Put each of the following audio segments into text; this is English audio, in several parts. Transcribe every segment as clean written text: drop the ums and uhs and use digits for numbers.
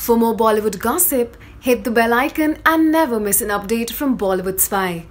For more Bollywood gossip, hit the bell icon and never miss an update from Bollywood Spy.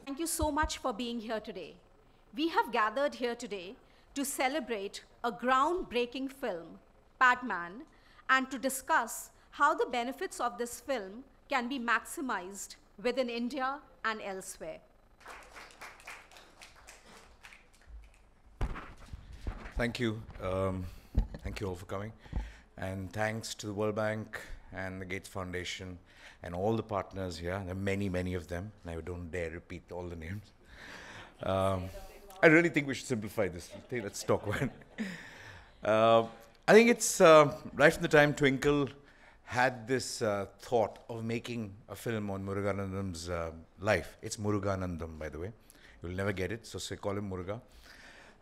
Thank you so much for being here today. We have gathered here today to celebrate a groundbreaking film, Padman, and to discuss how the benefits of this film can be maximized within India and elsewhere. Thank you. Thank you all for coming. And thanks to the World Bank and the Gates Foundation and all the partners here. There are many, many of them. And I don't dare repeat all the names. I really think we should simplify this. Let's talk about it. I think it's right from the time Twinkle had this thought of making a film on Muruganandam's life. It's Muruganandam, by the way. You'll never get it, so call him Muruga.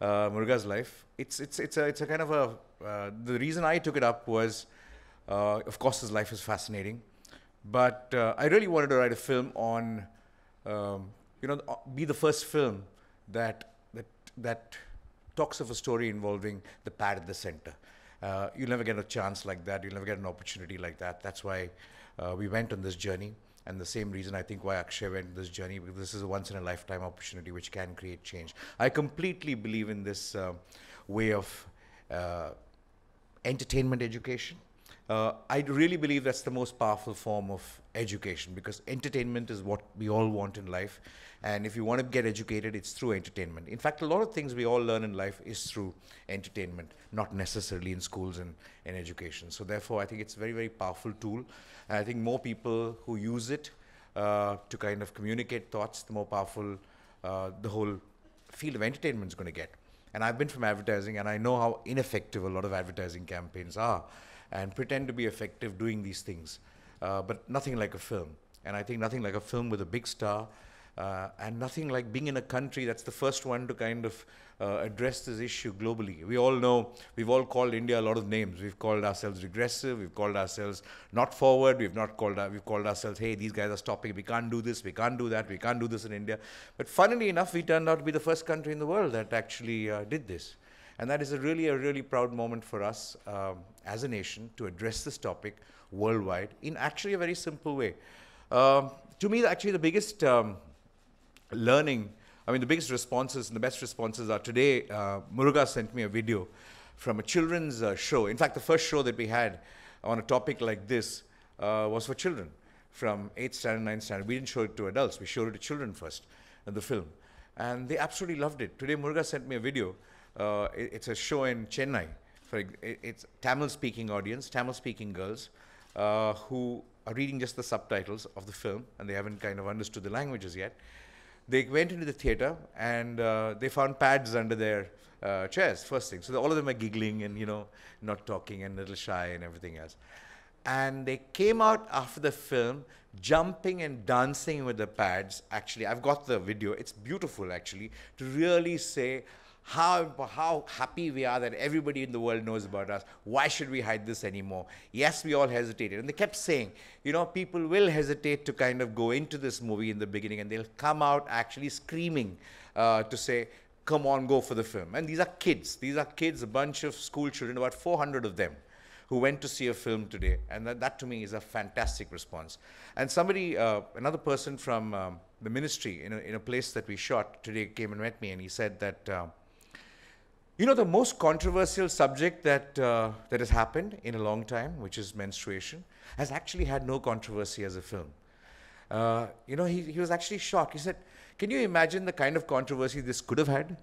Muruga's life. It's a kind of a. The reason I took it up was, of course, his life is fascinating, but I really wanted to write a film on, be the first film that talks of a story involving the pad at the center. You'll never get a chance like that. You'll never get an opportunity like that. That's why we went on this journey. And the same reason I think why Akshay went on this journey, because this is a once-in-a-lifetime opportunity which can create change. I completely believe in this way of entertainment education. I really believe that's the most powerful form of education, because entertainment is what we all want in life. And if you want to get educated, it's through entertainment. In fact, a lot of things we all learn in life is through entertainment, not necessarily in schools and in education. So therefore, I think it's a very, very powerful tool. And I think more people who use it to kind of communicate thoughts, the more powerful the whole field of entertainment is going to get. And I've been from advertising, and I know how ineffective a lot of advertising campaigns are, and pretend to be effective doing these things. But nothing like a film. And I think nothing like a film with a big star, and nothing like being in a country that's the first one to kind of address this issue globally. We all know, we've all called India a lot of names. We've called ourselves regressive, we've called ourselves not forward, we've called ourselves, hey, these guys are stopping, we can't do this, we can't do that, we can't do this in India. But funnily enough, we turned out to be the first country in the world that actually did this. And that is a really proud moment for us as a nation to address this topic worldwide in actually a very simple way. To me, actually the biggest learning, the biggest responses and the best responses are today, Muruga sent me a video from a children's show. In fact, the first show that we had on a topic like this was for children from 8th standard, 9th standard. We didn't show it to adults, we showed it to children first, the film. And they absolutely loved it. Today, Muruga sent me a video. It's a show in Chennai. It's Tamil-speaking audience, Tamil-speaking girls who are reading just the subtitles of the film, and they haven't kind of understood the languages yet. They went into the theater and they found pads under their chairs, first thing. So all of them are giggling and, not talking and a little shy and everything else. And they came out after the film jumping and dancing with the pads. Actually, I've got the video. It's beautiful, actually, to really say how happy we are that everybody in the world knows about us. Why should we hide this anymore? Yes, we all hesitated. And they kept saying, people will hesitate to kind of go into this movie in the beginning, and they'll come out actually screaming to say, come on, go for the film. And these are kids. These are kids, a bunch of school children, about 400 of them, who went to see a film today. And that to me is a fantastic response. And somebody, another person from the ministry in a place that we shot today came and met me, and he said that, the most controversial subject that has happened in a long time, which is menstruation, has actually had no controversy as a film. He was actually shocked. He said, can you imagine the kind of controversy this could have had?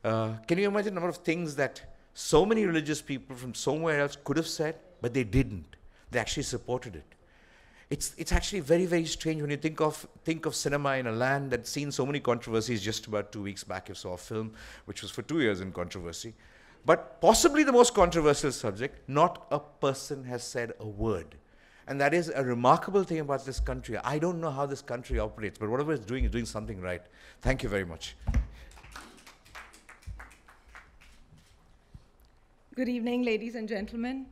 Can you imagine the number of things that so many religious people from somewhere else could have said, but they didn't? They actually supported it. It's actually very strange when you think of cinema in a land that's seen so many controversies. Just about 2 weeks back, you saw a film which was for 2 years in controversy. But possibly the most controversial subject, not a person has said a word. And that is a remarkable thing about this country. I don't know how this country operates, but whatever it's doing is doing something right. Thank you very much. Good evening, ladies and gentlemen.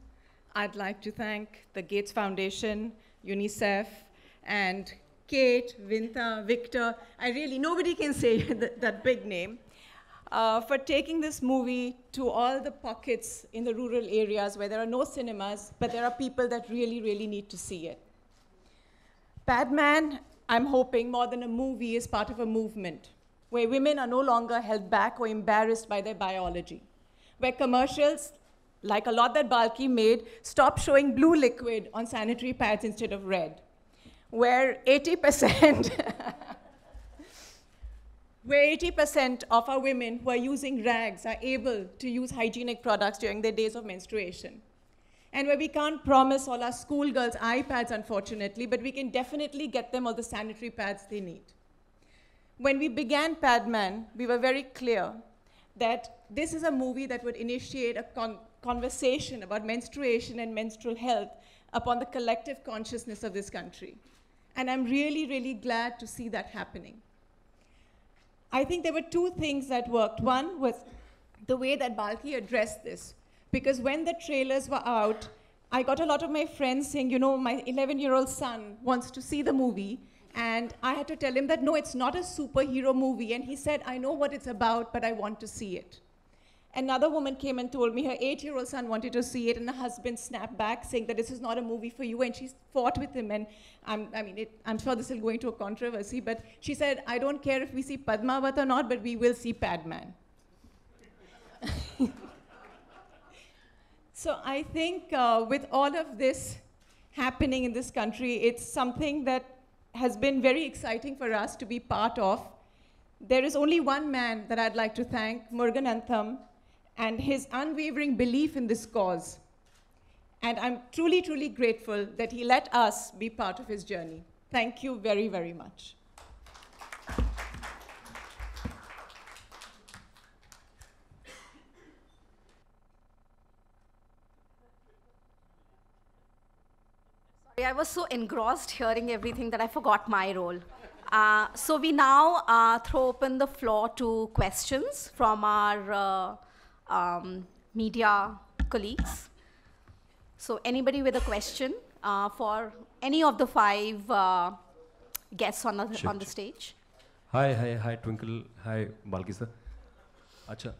I'd like to thank the Gates Foundation, UNICEF, and Kate, Vinta, Victor. Nobody can say that big name. For taking this movie to all the pockets in the rural areas where there are no cinemas, but there are people that really, really need to see it. Padman, I'm hoping, more than a movie, is part of a movement where women are no longer held back or embarrassed by their biology, where commercials, like a lot that Balki made, stop showing blue liquid on sanitary pads instead of red, where 80% where 80% of our women who are using rags are able to use hygienic products during their days of menstruation. And where we can't promise all our schoolgirls iPads, unfortunately, but we can definitely get them all the sanitary pads they need. When we began Padman, we were very clear that this is a movie that would initiate a conversation about menstruation and menstrual health upon the collective consciousness of this country. And I'm really, really glad to see that happening. I think there were two things that worked. One was the way that Balki addressed this. Because when the trailers were out, I got a lot of my friends saying, you know, my 11-year-old son wants to see the movie. And I had to tell him that, no, it's not a superhero movie. And he said, I know what it's about, but I want to see it. Another woman came and told me her 8-year-old son wanted to see it, and the husband snapped back saying that this is not a movie for you, and she fought with him. And I'm sure this will go into a controversy, but she said, I don't care if we see Padmavat or not, but we will see Padman. So I think with all of this happening in this country, it's something that has been very exciting for us to be part of. There is only one man that I'd like to thank, Murugan Antham, and his unwavering belief in this cause. And I'm truly, truly grateful that he let us be part of his journey. Thank you very, very much. Sorry, I was so engrossed hearing everything that I forgot my role. So we now throw open the floor to questions from our media colleagues. So anybody with a question for any of the 5 guests on the stage? Hi, Twinkle. Hi, Balki sir. अच्छा.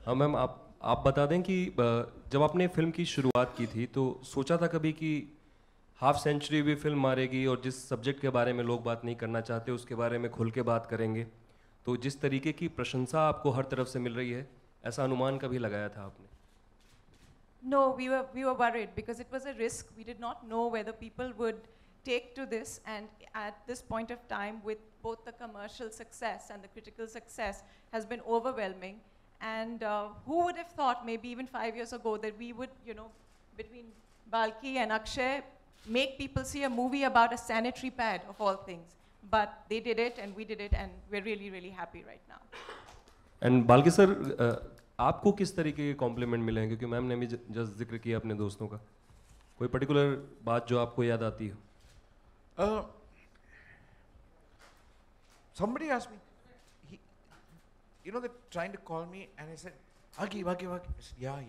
हाँ ma'am, आप बता दें कि जब आपने film की शुरुआत की थी तो सोचा था कभी कि हाफ सेंचुरी भी फिल्म मारेगी और जिस सब्जेक्ट के बारे में लोग बात नहीं करना चाहते उसके बारे में खुल के बात करेंगे, तो जिस तरीके की प्रशंसा आपको हर तरफ से मिल रही है, ऐसा अनुमान कभी लगाया था आपने? No, we were worried because it was a risk. We did not know whether people would take to this, and at this point of time, with both the commercial success and the critical success has been overwhelming. And who would have thought maybe even 5 years ago that we would, you know, between Balki and Akshay, make people see a movie about a sanitary pad of all things. But they did it and we did it, and we're really, really happy right now. And Balki sir, आपको किस तरीके के complement मिले हैं? क्योंकि ma'am ने भी just जिक्र किया अपने दोस्तों का, कोई पर्टिकुलर बात जो आपको याद आती हो? Somebody asked me, you know, they're trying to call me, and I said, Wagi. I said, yeah.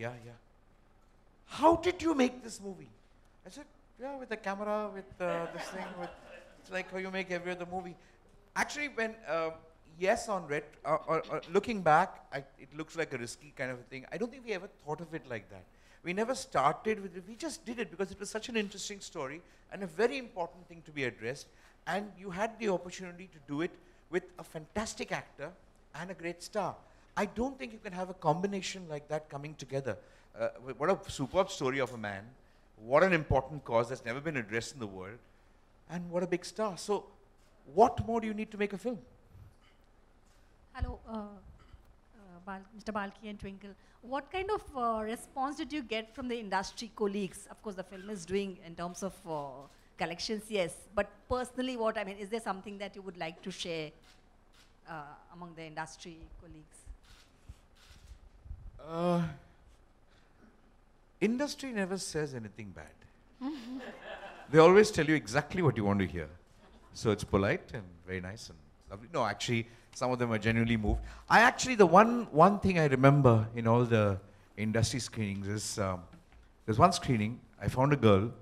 How did you make this movie? I said, yeah, with the camera, with this thing, it's like how you make every other movie. Actually, when, yes, on looking back, it looks like a risky kind of a thing. I don't think we ever thought of it like that. We never started with it. We just did it because it was such an interesting story and a very important thing to be addressed. And you had the opportunity to do it with a fantastic actor and a great star. I don't think you can have a combination like that coming together. What a superb story of a man. What an important cause that's never been addressed in the world. And what a big star. So what more do you need to make a film? Hello, Mr. Balki and Twinkle. What kind of response did you get from the industry colleagues? Of course, the film is doing in terms of collections, yes. But personally, is there something that you would like to share? among the industry colleagues? Industry never says anything bad. They always tell you exactly what you want to hear. So it's polite and very nice and lovely. No, actually, some of them are genuinely moved. The one thing I remember in all the industry screenings is, there's one screening, I found a girl,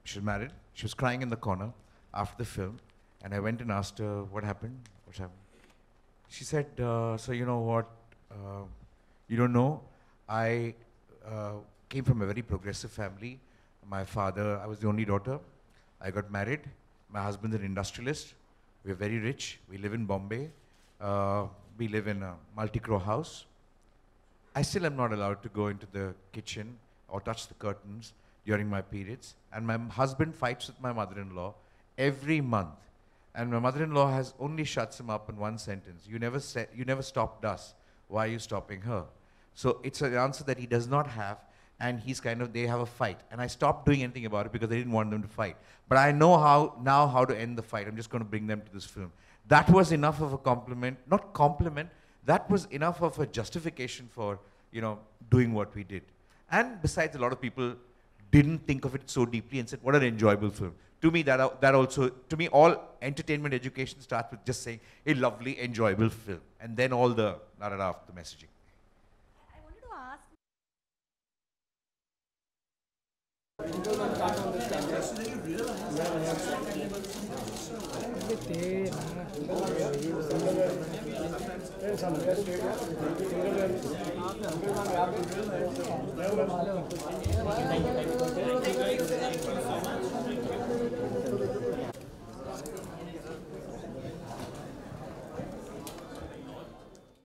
she was married, she was crying in the corner after the film, and I went and asked her, what happened? What's happened? She said, so you know what, you don't know, I came from a very progressive family. My father, I was the only daughter. I got married. My husband's an industrialist. We're very rich. We live in Bombay. We live in a multi-crore house. I still am not allowed to go into the kitchen or touch the curtains during my periods. And my husband fights with my mother-in-law every month. And my mother-in-law has only shuts him up in one sentence. You never stopped us. Why are you stopping her? So it's an answer that he does not have. And he's they have a fight. And I stopped doing anything about it because I didn't want them to fight. But I know how to end the fight. I'm just going to bring them to this film. That was enough of a compliment, not compliment, that was enough of a justification for, doing what we did. And besides, a lot of people didn't think of it so deeply and said, what an enjoyable film. To me, all entertainment education starts with just saying, a lovely, enjoyable film. And then all the messaging. I wanted to ask.